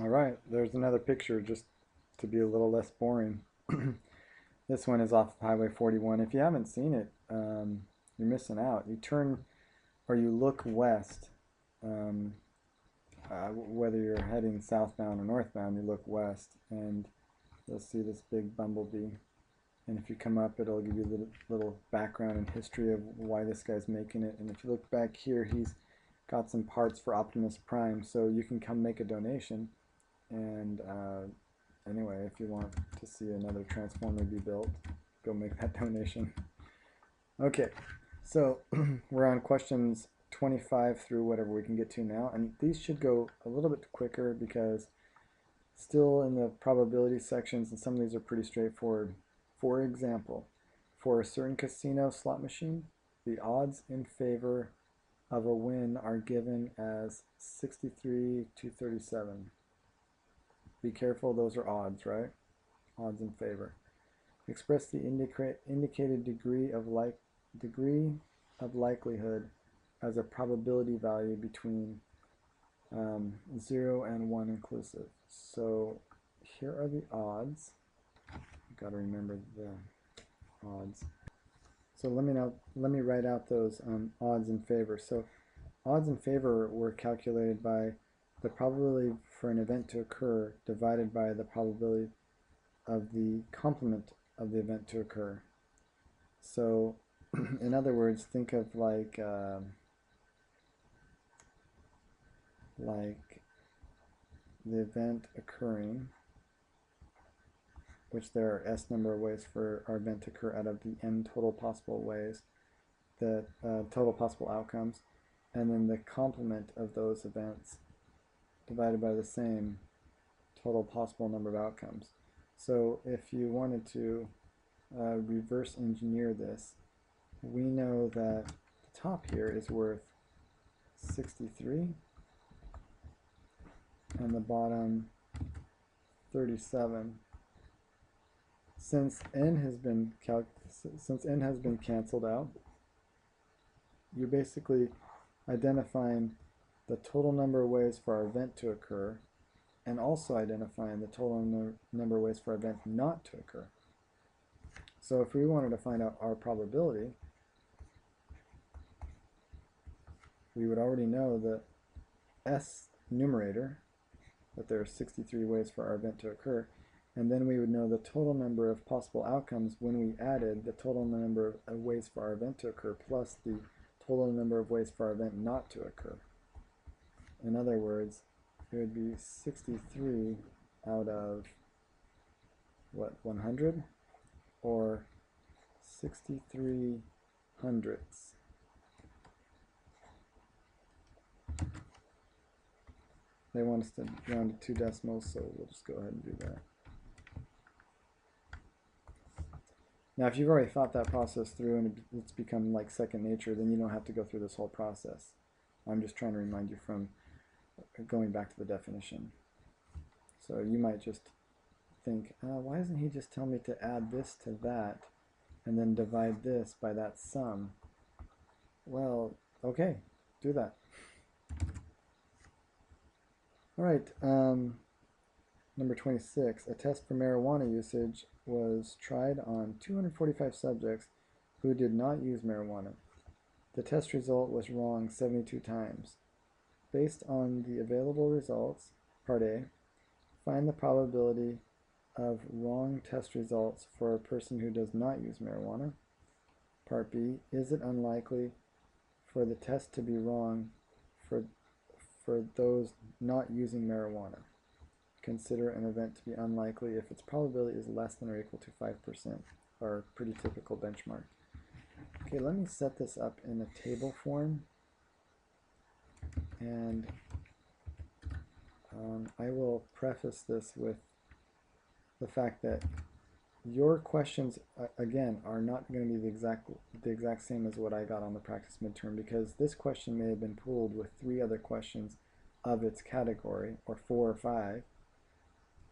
All right, there's another picture just to be a little less boring. This one is off Highway 41. If you haven't seen it, you're missing out. You turn or you look west, um, whether you're heading southbound or northbound, you look west and you'll see this big bumblebee. And if you come up, it'll give you a little background and history of why this guy's making it. And if you look back here, he's got some parts for Optimus Prime, so you can come make a donation. And anyway, if you want to see another Transformer be built, go make that donation. Okay, so we're on questions 25 through whatever we can get to now, and these should go a little bit quicker because still in the probability sections, and some of these are pretty straightforward. For example, for a certain casino slot machine, the odds in favor of a win are given as 63 to 37. Be careful, those are odds, right? Odds in favor. Express the indicated degree of likelihood as a probability value between 0 and 1 inclusive. So here are the odds. You've got to remember the odds. So let me write out those odds in favor. So odds in favor were calculated by the probability for an event to occur divided by the probability of the complement of the event to occur. So in other words, think of like the event occurring, which there are S number of ways for our event to occur out of the n total possible ways, the total possible outcomes, and then the complement of those events divided by the same total possible number of outcomes. So if you wanted to reverse engineer this, we know that the top here is worth 63 and the bottom 37. Since n has been canceled out, you're basically identifying the total number of ways for our event to occur and also identifying the total number of ways for our event not to occur. So if we wanted to find out our probability, we would already know the S numerator, that there are 63 ways for our event to occur, and then we would know the total number of possible outcomes when we added the total number of ways for our event to occur plus the total number of ways for our event not to occur. In other words, it would be 63 out of, what, 100? Or 63 hundredths. They want us to round to 2 decimals, so we'll just go ahead and do that. Now, if you've already thought that process through and it's become like second nature, then you don't have to go through this whole process. I'm just trying to remind you from going back to the definition. So you might just think, why doesn't he just tell me to add this to that and then divide this by that sum? Well, okay, do that. All right, number 26, a test for marijuana usage was tried on 245 subjects who did not use marijuana. The test result was wrong 72 times. Based on the available results, part A, find the probability of wrong test results for a person who does not use marijuana. Part B, is it unlikely for the test to be wrong for those not using marijuana? Consider an event to be unlikely if its probability is less than or equal to 5%, our pretty typical benchmark. Okay, let me set this up in a table form, and I will preface this with the fact that your questions, again, are not going to be the exact same as what I got on the practice midterm, because this question may have been pooled with 3 other questions of its category, or 4 or 5.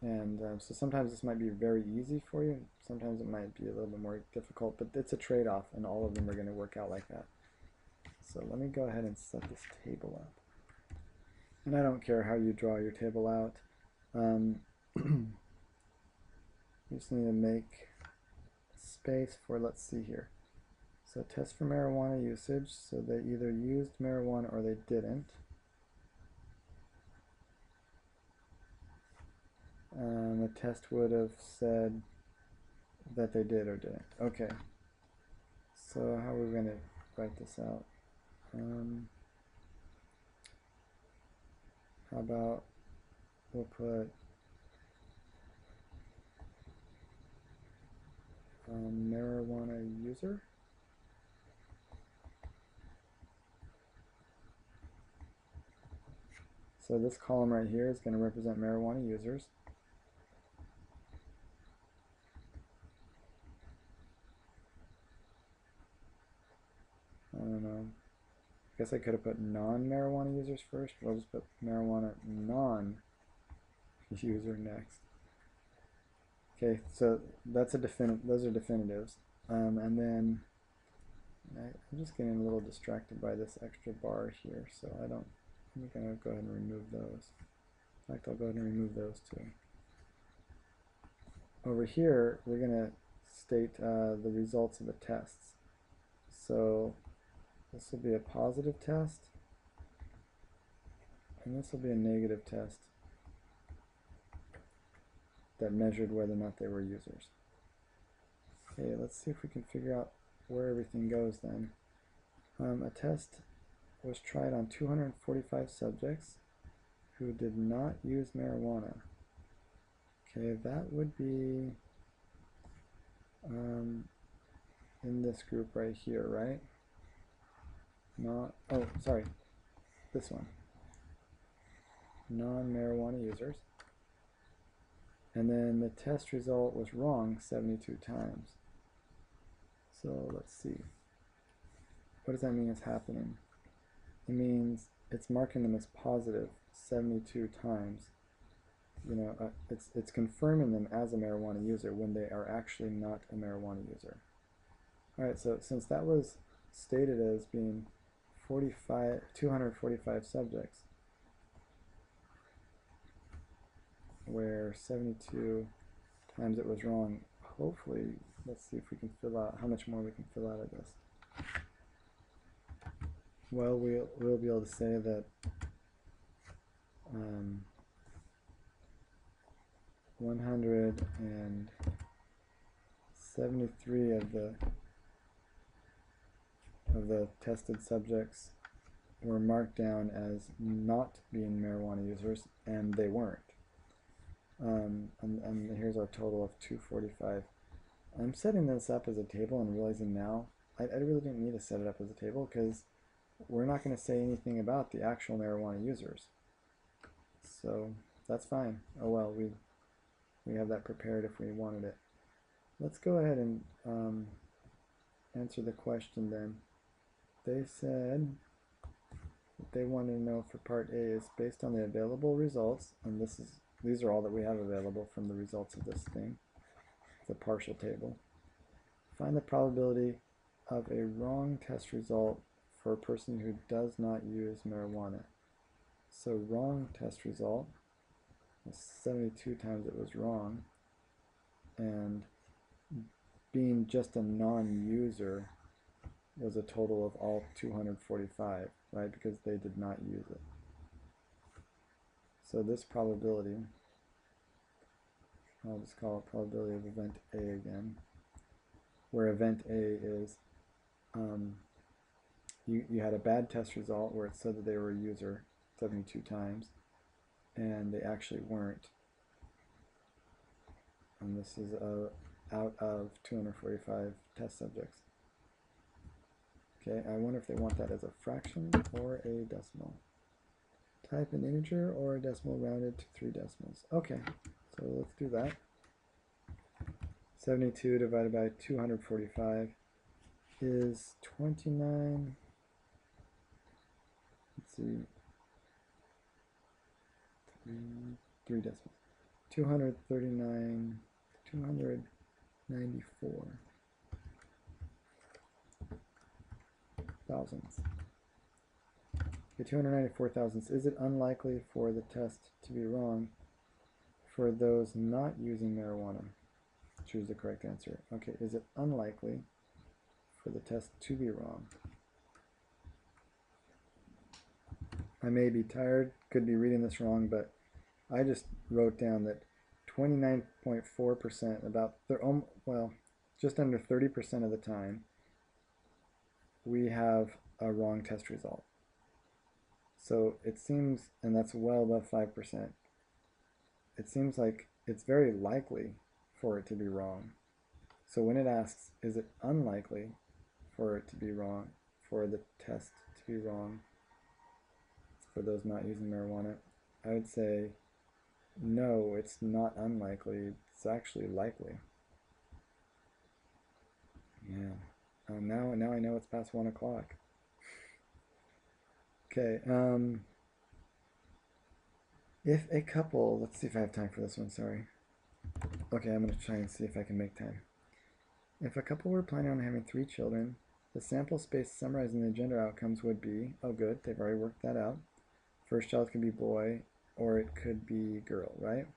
And so sometimes this might be very easy for you, sometimes it might be a little bit more difficult, but it's a trade-off, and all of them are going to work out like that. So let me go ahead and set this table up. And I don't care how you draw your table out. We just need to make space for, let's see here. So test for marijuana usage. So they either used marijuana or they didn't. The test would have said that they did or didn't. Okay. So how are we going to write this out? How about we'll put marijuana user. So this column right here is going to represent marijuana users. I don't know. I guess I could have put non-marijuana users first, but I'll just put marijuana non-user next. Okay, so that's a those are definitives. And then I'm just getting a little distracted by this extra bar here, so I'm going to go ahead and remove those. In fact, I'll go ahead and remove those too. Over here, we're going to state the results of the tests. So this will be a positive test, and this will be a negative test that measured whether or not they were users. Okay, let's see if we can figure out where everything goes then. A test was tried on 245 subjects who did not use marijuana. Okay, that would be in this group right here, right? Sorry, this one. Non-marijuana users. And then the test result was wrong 72 times. So let's see. What does that mean is happening? It means it's marking them as positive 72 times. You know, it's confirming them as a marijuana user when they are actually not a marijuana user. All right, so since that was stated as being 245 subjects, where 72 times it was wrong, hopefully, let's see if we can fill out, how much more we can fill out of this. Well, we'll be able to say that 173 of the tested subjects were marked down as not being marijuana users, and they weren't. And here's our total of 245. I'm setting this up as a table and realizing now I really didn't need to set it up as a table because we're not going to say anything about the actual marijuana users. So that's fine. Oh well, we have that prepared if we wanted it. Let's go ahead and answer the question then. They said that they wanted to know for part A is based on the available results, and these are all that we have available from the results of this thing, the partial table. Find the probability of a wrong test result for a person who does not use marijuana. So wrong test result, 72 times it was wrong, and being just a non-user was a total of all 245, right, because they did not use it. So this probability, I'll just call it probability of event A again, where event A is you had a bad test result where it said that they were a user 72 times, and they actually weren't. And this is out of 245 test subjects. Okay, I wonder if they want that as a fraction or a decimal. Type an integer or a decimal rounded to 3 decimals. Okay, so let's do that. 72 divided by 245 is 29. Let's see. 3 decimals. 239, 294 thousandths. Okay, 294 thousandths. Is it unlikely for the test to be wrong? for those not using marijuana. Choose the correct answer. Okay, is it unlikely for the test to be wrong? I may be tired, could be reading this wrong, but I just wrote down that 29.4%, about, well, just under 30% of the time, we have a wrong test result. So it seems, and that's well above 5%, it seems like it's very likely for it to be wrong. So when it asks, is it unlikely for it to be wrong, for the test to be wrong, for those not using marijuana, I would say, no, it's not unlikely, it's actually likely. Yeah. Now I know it's past 1 o'clock. Okay, if a couple, let's see if I have time for this one, sorry. Okay, I'm going to try and see if I can make time. If a couple were planning on having 3 children, the sample space summarizing the gender outcomes would be, oh good, they've already worked that out. First child could be boy, or it could be girl, right?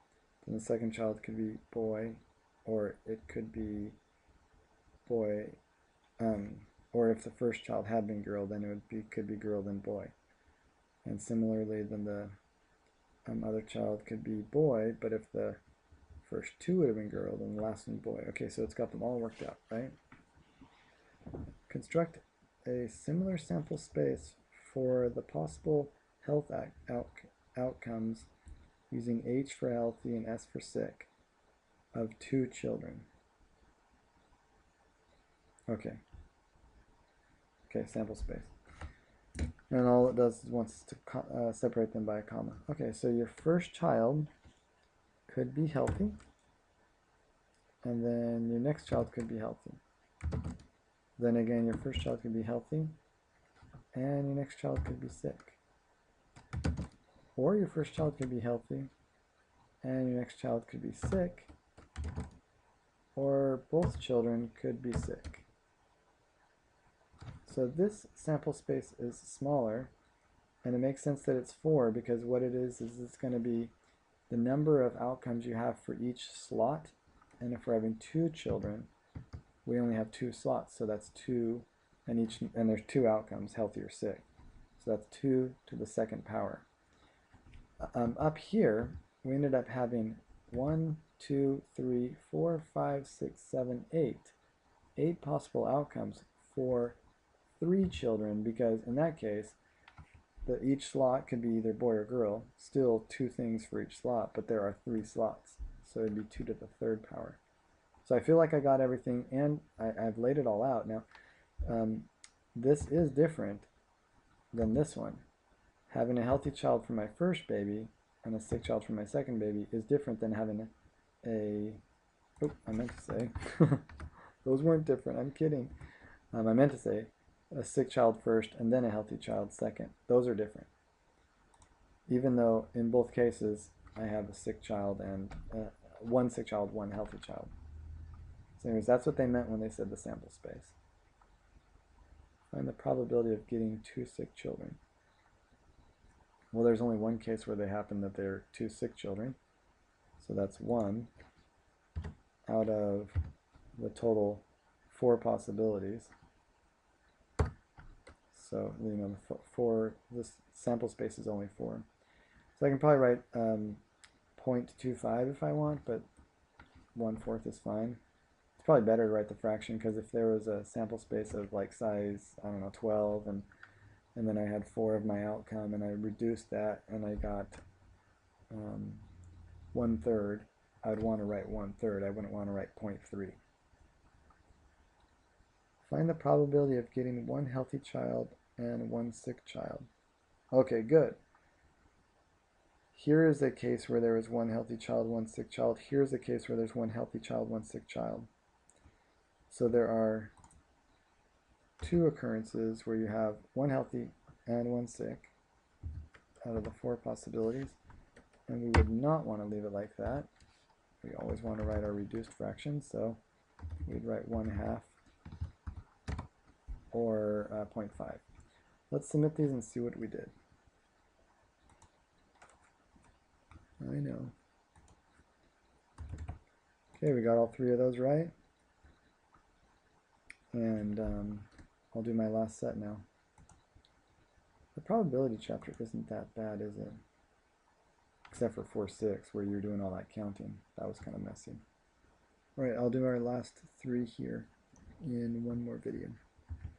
Then the second child could be boy, or it could be boy, or if the first child had been girl, then it could be girl, then boy. And similarly, then the other child could be boy, but if the first 2 would have been girl, then the last one boy. Okay, so it's got them all worked out, right? Construct a similar sample space for the possible health outcomes using H for healthy and S for sick of 2 children. Okay, sample space. And all it does is wants to separate them by a comma. Okay, so your first child could be healthy, and then your next child could be healthy. Then again, your first child could be healthy, and your next child could be sick. Or your first child could be healthy, and your next child could be sick, or both children could be sick. So this sample space is smaller, and it makes sense that it's 4 because what it is it's going to be the number of outcomes you have for each slot, and if we're having 2 children, we only have 2 slots, so that's 2, and there's 2 outcomes, healthy or sick. So that's 2 to the second power. Up here, we ended up having 1, 2, 3, 4, 5, 6, 7, 8. 8 possible outcomes for 3 children, because in that case, each slot could be either boy or girl. Still 2 things for each slot, but there are 3 slots. So it'd be 2 to the third power. So I feel like I got everything, and I've laid it all out. Now, this is different than this one. Having a healthy child for my first baby and a sick child for my second baby is different than having I meant to say, those weren't different, I'm kidding. I meant to say a sick child first and then a healthy child second. Those are different. Even though in both cases I have a sick child and one sick child, one healthy child. So anyways, that's what they meant when they said the sample space. Find the probability of getting 2 sick children. Well, there's only one case where they happen that they're 2 sick children. So that's 1 out of the total 4 possibilities. So, you know, this sample space is only 4. So I can probably write 0.25 if I want, but 1/4 is fine. It's probably better to write the fraction, because if there was a sample space of like size, I don't know, 12, and then I had 4 of my outcome, and I reduced that, and I got 1/3, I'd want to write 1/3. I wouldn't want to write 0.3. Find the probability of getting 1 healthy child and 1 sick child. Okay, good. Here is a case where there is 1 healthy child, 1 sick child. Here's a case where there's 1 healthy child, 1 sick child. So there are 2 occurrences where you have 1 healthy and 1 sick out of the 4 possibilities. And we would not want to leave it like that. We always want to write our reduced fraction, so we'd write 1/2 or 0.5. Let's submit these and see what we did. I know. Okay, we got all three of those right. And I'll do my last set now. The probability chapter isn't that bad, is it? Except for 4-6, where you're doing all that counting. That was kind of messy. Alright, I'll do our last three here in one more video.